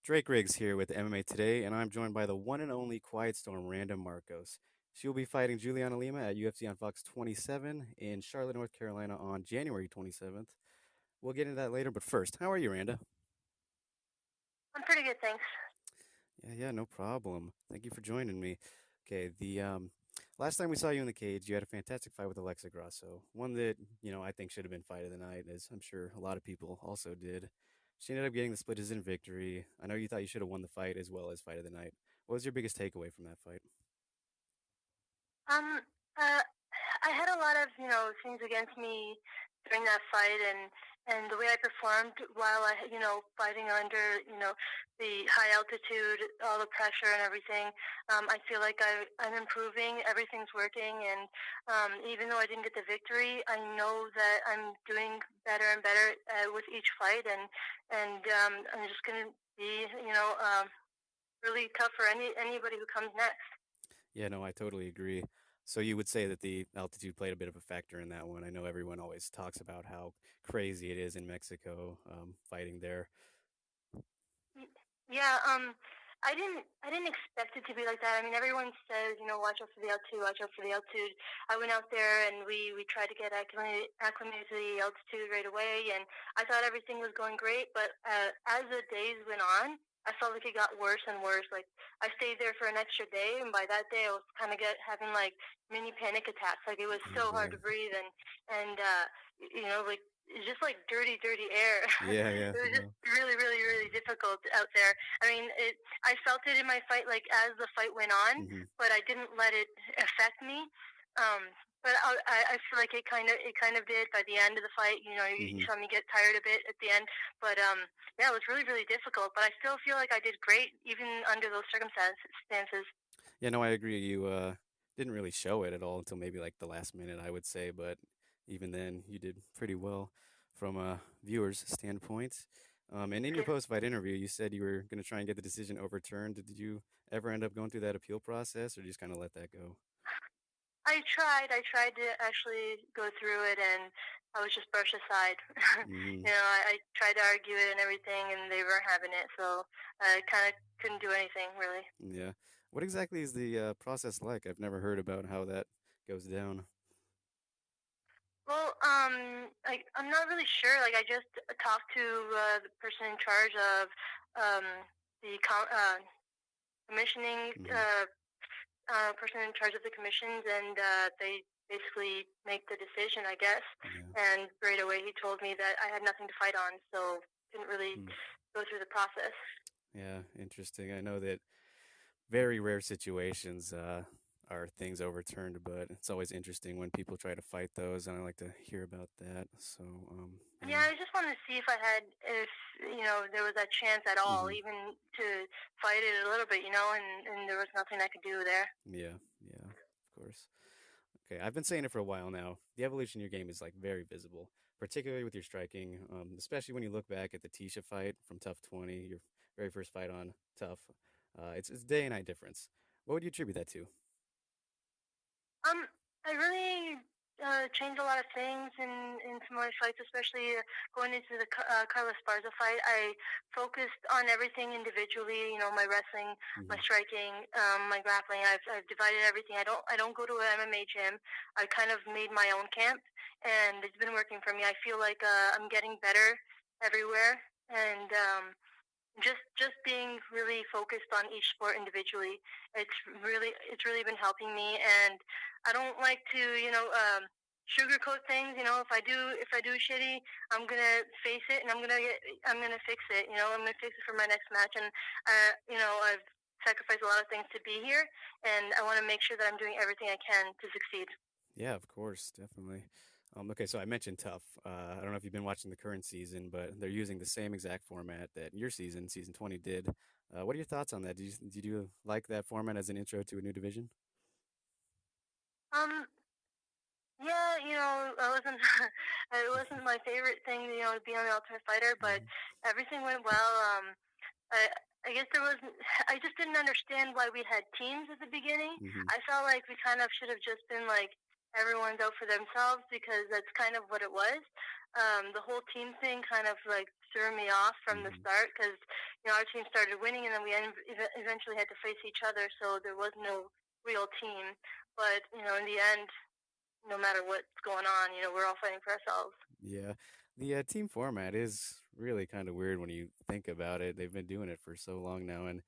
Drake Riggs here with MMA Today, and I'm joined by the one and only Quiet Storm, Randa Markos. She will be fighting Juliana Lima at UFC on Fox 27 in Charlotte, North Carolina on January 27th. We'll get into that later, but first, how are you, Randa? I'm pretty good, thanks. Yeah, no problem. Thank you for joining me. Okay, the last time we saw you in the cage, you had a fantastic fight with Alexa Grasso. One that, I think should have been fight of the night, as I'm sure a lot of people also did. She ended up getting the split decision victory. I know you thought you should have won the fight as well as fight of the night. What was your biggest takeaway from that fight? Um, uh, I had a lot of things against me during that fight, and the way I performed while fighting under the high altitude, all the pressure and everything. I feel like I'm improving. Everything's working, and even though I didn't get the victory, I know that I'm doing better and better with each fight, and I'm just gonna be really tough for anybody who comes next. Yeah, no, I totally agree. So you would say that the altitude played a bit of a factor in that one. I know everyone always talks about how crazy it is in Mexico, fighting there. Yeah, I didn't expect it to be like that. I mean, everyone says, watch out for the altitude, watch out for the altitude. I went out there and we tried to get acclimated to the altitude right away, and I thought everything was going great. But as the days went on, I felt like it got worse and worse. Like I stayed there for an extra day, and by that day, I was kind of having like mini panic attacks. Like it was Oh so hard boy. to breathe, and like it's just like dirty, dirty air. Yeah, yeah, It was just no. really, really, really difficult out there. I mean, I felt it in my fight, like as the fight went on, Hmm. but I didn't let it affect me. Um, but I feel like it kind of did by the end of the fight. You Hmm. saw me get tired a bit at the end, but yeah, it was really, really difficult. But I still feel like I did great, even under those circumstances. Yeah, no, I agree. You didn't really show it at all until maybe like the last minute, I would say, but even then you did pretty well from a viewer's standpoint. And in your post-fight interview, you said you were going to try and get the decision overturned. Did you ever end up going through that appeal process, or just kind of let that go? I tried. I tried to actually go through it, and I was just brushed aside. Hmm. I tried to argue it and everything, and they weren't having it, so I kind of couldn't do anything really. Yeah. What exactly is the process like? I've never heard about how that goes down. Well, I'm not really sure. Like, I just talked to the person in charge of um, the commissioning Hmm. person in charge of the commissions, and they basically make the decision, I guess. Yeah. And right away, he told me that I had nothing to fight on, so didn't really Hmm. go through the process. Yeah, interesting. I know that very rare situations are things overturned, but it's always interesting when people try to fight those, and I like to hear about that. So, Yeah, yeah. I just wanted to see if there was a chance at all, Hmm. even to fight it a little bit, and there was nothing I could do there. Yeah, yeah, of course. Okay, I've been saying it for a while now. The evolution in your game is like very visible, particularly with your striking, especially when you look back at the Tisha fight from Tough 20, your very first fight on Tough. It's day and night difference. What would you attribute that to? Um, I really changed a lot of things in some of my fights, especially going into the Carlos Barza fight. I focused on everything individually. My wrestling, my Hmm. striking, my grappling. I've divided everything. I don't go to an MMA gym. I kind of made my own camp, and it's been working for me. I feel like I'm getting better everywhere, and just being really focused on each sport individually. It's really been helping me, and I don't like to sugarcoat things. If I do shitty, I'm gonna face it, and I'm gonna fix it. I'm gonna fix it for my next match, and I've sacrificed a lot of things to be here, and I want to make sure that I'm doing everything I can to succeed. Yeah, of course, definitely. Okay, so I mentioned Tough. I don't know if you've been watching the current season, but they're using the same exact format that your season, season 20, did. What are your thoughts on that? Did you like that format as an intro to a new division? Um, Yeah, I wasn't. It wasn't my favorite thing, to be on the Ultimate Fighter, but Hmm. everything went well. I, I guess there was. I just didn't understand why we had teams at the beginning. Hmm. I felt like we kind of should have just been like everyone's out for themselves because that's kind of what it was. The whole team thing kind of like threw me off from the Hmm. start because our team started winning, and then we eventually had to face each other. So there was no real team. But in the end, no matter what's going on, we're all fighting for ourselves. Yeah. The team format is really kind of weird when you think about it. They've been doing it for so long now, and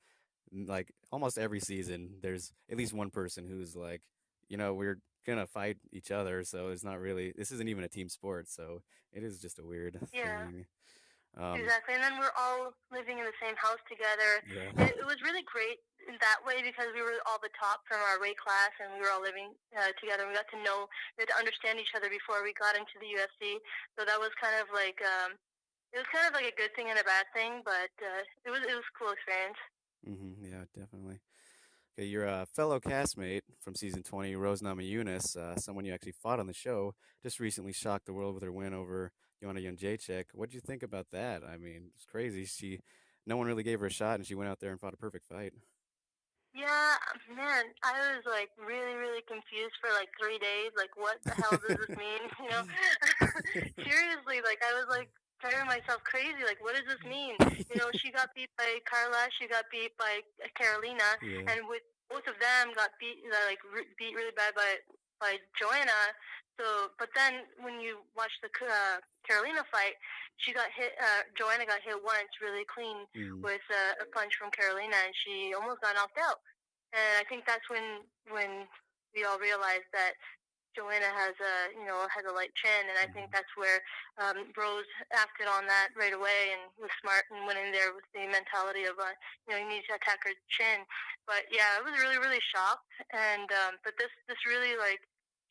like almost every season, there's at least one person who's like, we're gonna fight each other, so it's not really. This isn't even a team sport, so it is just a weird Yeah. thing. Um, Exactly, and then we're all living in the same house together. yeah. It was really great in that way because we were all the top from our weight class, and we were all living together. We got to know, we had to understand each other before we got into the UFC. So that was kind of like it was kind of like a good thing and a bad thing, but it was a cool experience. Yeah, definitely. Okay, your fellow castmate from season 20, Rose Namajunas, someone you actually fought on the show, just recently shocked the world with her win over Joanna Jędrzejczyk. What did you think about that? I mean, it's crazy. No one really gave her a shot, and she went out there and fought a perfect fight. Yeah, man, I was like really, really confused for like 3 days. Like, what the hell does this mean? Seriously, like I was like driving myself crazy. Like, what does this mean? She got beat by Carla, she got beat by Carolina, Yeah. and with both of them got beat like beat really bad by Joanna. So, but then when you watch the Carolina fight, she got hit. Joanna got hit once, really clean Mm, with a punch from Carolina, and she almost got knocked out. And I think that's when we all realized that Joanna has a light chin, and I think mhm, that's where Rose acted on that right away and was smart and went in there with the mentality of you need to attack her chin. But yeah, I was really really shocked, and but this really like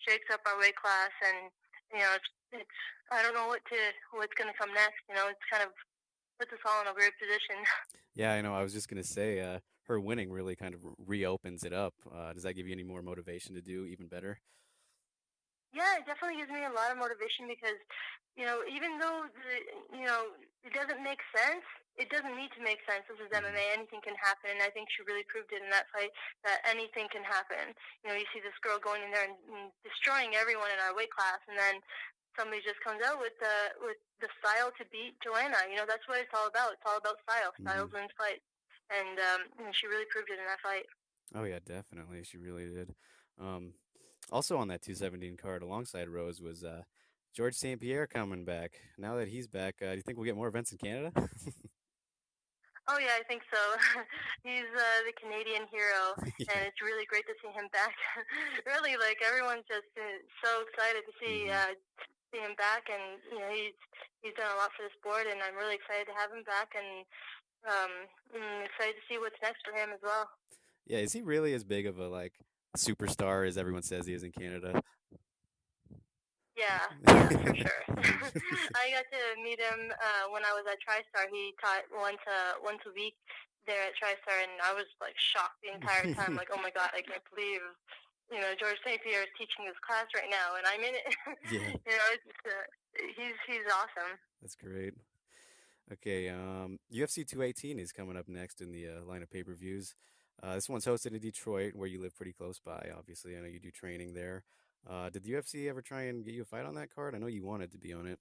shakes up our weight class, and it's I don't know what's gonna come next. It's kind of puts us all in a weird position. Yeah, I know. I was just gonna say, her winning really kind of reopens it up. Does that give you any more motivation to do even better? Yeah, it definitely gives me a lot of motivation because, even though it doesn't make sense, it doesn't need to make sense. This is Hmm. MMA; anything can happen, and I think she really proved it in that fight that anything can happen. You see this girl going in there and destroying everyone in our weight class, and then somebody just comes out with the style to beat Joanna. That's what it's all about. It's all about style. Styles Hmm. wins fights, and she really proved it in that fight. Oh yeah, definitely. She really did. Um, Also on that 217 card alongside Rose was George St. Pierre coming back. Now that he's back, do you think we'll get more events in Canada? Oh yeah, I think so. He's the Canadian hero, and Yeah. it's really great to see him back. Really, like everyone's just so excited to Hmm. see him back, and he's done a lot for the sport, and I'm really excited to have him back, and excited to see what's next for him as well. Yeah, is he really as big of a like superstar as everyone says he is in Canada? Yeah, yeah, for sure. Mhm. I got to meet him when I was at TriStar. He taught once a week there at TriStar, and I was like shocked the entire time. Like, oh my god, I can't believe George St. Pierre is teaching this class right now, and I'm in it. Yeah, He's awesome. that's great. Okay, UFC 218 is coming up next in the line of pay-per-views. This one's hosted in Detroit, where you live pretty close by. Obviously, I know you do training there. Did the UFC ever try and get you a fight on that card? I know you wanted to be on it.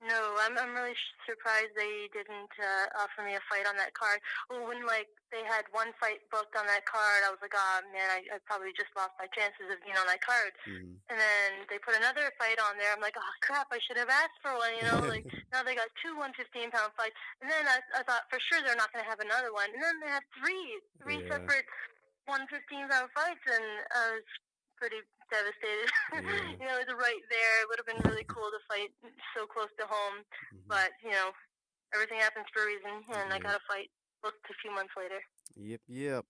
No, I'm really surprised they didn't offer me a fight on that card. Well, when like they had one fight booked on that card, I was like, oh man, I probably just lost my chances of being on that card. Mm. And then they put another fight on there. I'm like, oh crap, I should have asked for one. Like now they got two 115-pound fights. And then I thought for sure they're not going to have another one. And then they have three Yeah, separate 115-pound fights, and I was pretty devastated. yeah. It's right there. It would have been really cool to fight so close to home, Hmm. but everything happens for a reason, and I Yeah. got a fight booked a few months later. Yep, yep.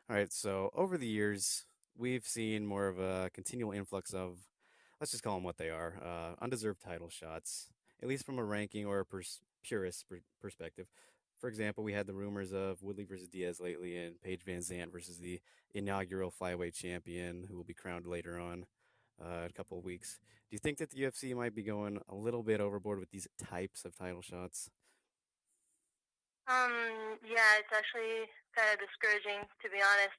All right, so over the years, we've seen more of a continual influx of, let's just call them what they are, undeserved title shots, at least from a ranking or a purist perspective. For example, we had the rumors of Woodley versus Diaz lately and Paige Van Zant versus the inaugural flyweight champion who will be crowned later on in a couple of weeks. Do you think that the UFC might be going a little bit overboard with these types of title shots? Yeah, it's actually kind of discouraging to be honest.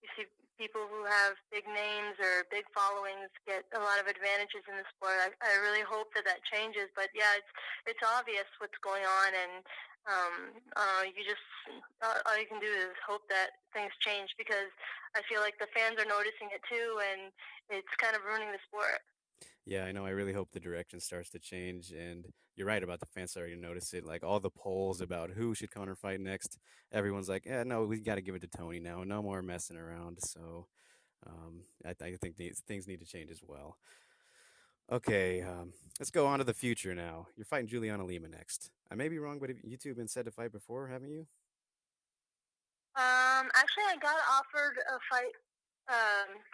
You see people who have big names or big followings get a lot of advantages in the sport. I really hope that that changes. But yeah, it's obvious what's going on, and you just all you can do is hope that things change because I feel like the fans are noticing it too, and it's kind of ruining the sport. Yeah, I know. I really hope the direction starts to change. And you're right about the fans starting to notice it. Like all the polls about who should counter fight next, everyone's like, "Yeah, no, we got to give it to Tony now. No more messing around." So I think things need to change as well. Okay, let's go on to the future now. You're fighting Juliana Lima next. I may be wrong, but you two have been said to fight before, haven't you? Actually, I got offered a fight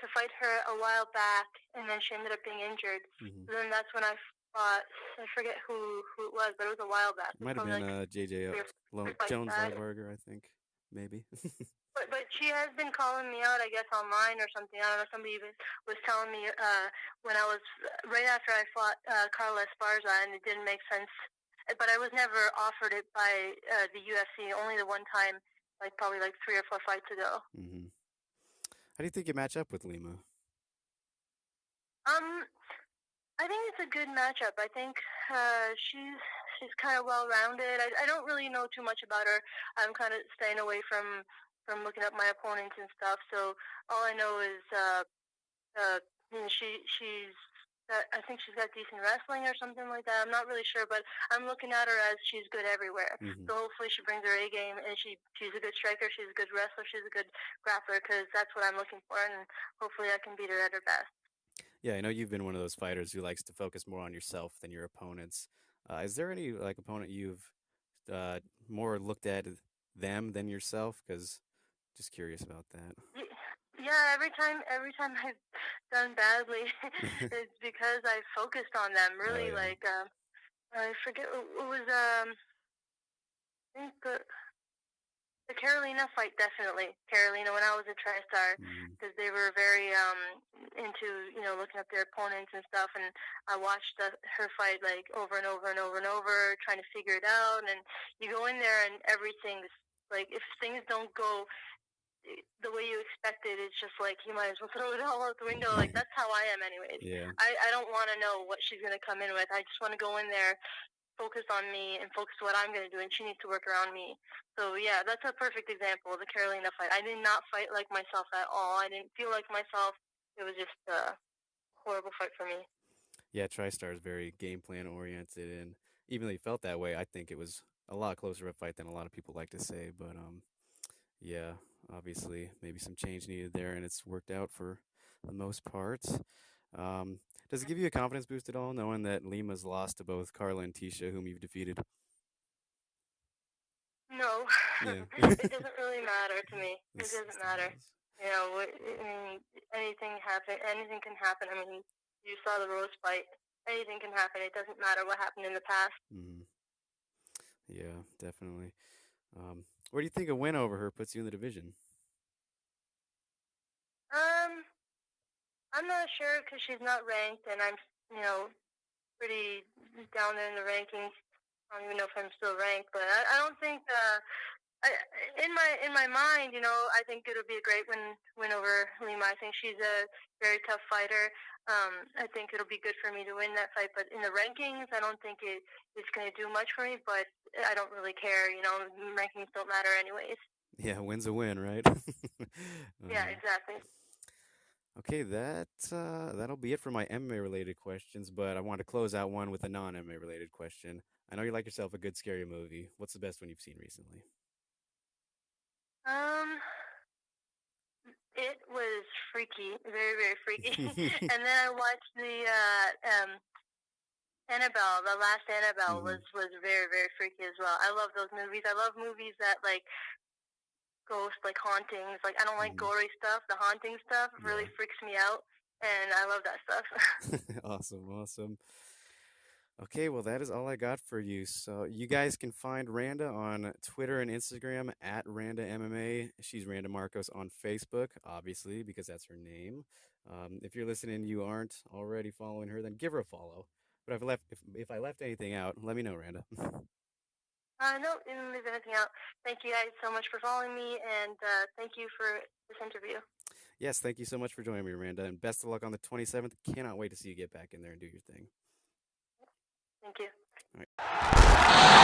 to fight her a while back, and then she ended up being injured. Hmm. So then that's when I fought. I forget who it was, but it was a while back. It It was might have probably been like JJ three fights Jones back. Linebarger, I think, maybe. But she has been calling me out, I guess, online or something. I don't know. Somebody even was telling me when I was right after I fought Carla Esparza, and it didn't make sense. But I was never offered it by the UFC. Only the one time, like probably like 3 or 4 fights ago. Hmm. How do you think you match up with Lima? Um, I think it's a good matchup. I think she's kind of well rounded. I don't really know too much about her. I'm kind of staying away from looking up my opponents and stuff. So all I know is uh, she's I think she's got decent wrestling or something like that. I'm not really sure, but I'm looking at her as she's good everywhere. Hmm. So hopefully she brings her A game, and she's a good striker, she's a good wrestler, she's a good grappler, because that's what I'm looking for, and hopefully I can beat her at her best. Yeah, I know you've been one of those fighters who likes to focus more on yourself than your opponents. Is there any like opponent you've uh, more looked at them than yourself? Because just curious about Yeah, every time I've done badly, that. it's because I focused on them. Oh Really, yeah. like I forget it was I think the Carolina fight, definitely Carolina when I was a TriStar, Hmm. because they were very into looking up their opponents and stuff, and I watched her fight like over and over and over and over, trying to figure it out. And you go in there and everything's like if things don't go the way you expect it, it's just like you might as well throw it all out the window. Like that's how I am, anyways. Yeah. I don't want to know what she's gonna come in with. I just want to go in there, focus on me, and focus what I'm gonna do, and she needs to work around me. So yeah, that's a perfect example of the Carolina fight. I did not fight like myself at all. I didn't feel like myself. It was just a horrible fight for me. Yeah, TriStar is very game plan oriented, and even though you felt that way, I think it was a lot closer of a fight than a lot of people like to say. But yeah, obviously maybe some change needed there, and it's worked out for the most part. Um, does it give you a confidence boost at all, knowing that Lima's lost to both Carla and Tisha, whom you've defeated? No, Yeah. it doesn't really matter to me. It This doesn't still matter. does. I mean, anything happen. Anything can happen. I mean, you saw the Rose fight. Anything can happen. It doesn't matter what happened in the past. Hmm. Yeah, definitely. Where do you think a win over her puts you in the division? Um, I'm not sure because she's not ranked, and I'm, you know, pretty down there in the rankings. I don't even know if I'm still ranked, but I don't think. I, in my mind, I think it'll be a great win over Lima. I think she's a very tough fighter. I think it'll be good for me to win that fight. But in the rankings, I don't think it's going to do much for me. But I don't really care. Rankings don't matter anyways. Yeah, win's a win, right? Yeah, um, exactly. okay, that'll be it for my MMA related questions. But I want to close out one with a non MMA related question. I know you like yourself a good scary movie. What's the best one you've seen recently? Um, it was freaky, very very freaky. And then I watched the Annabelle. The last Annabelle Hmm. was very very freaky as well. I love those movies. I love movies that like ghost like hauntings. Like I don't like Hmm. gory stuff. The haunting stuff Yeah. really freaks me out, and I love that stuff. Awesome, awesome. Okay, well, that is all I got for you. So, you guys can find Randa on Twitter and Instagram at Randa MMA. She's Randa Markos on Facebook, obviously, because that's her name. If you're listening, you aren't already following her, then give her a follow. But if I left anything out, let me know, Randa. No, didn't leave anything out. Thank you guys so much for following me, and thank you for this interview. Yes, thank you so much for joining me, Miranda, and best of luck on the 27th. Cannot wait to see you get back in there and do your thing. Thank you. All right.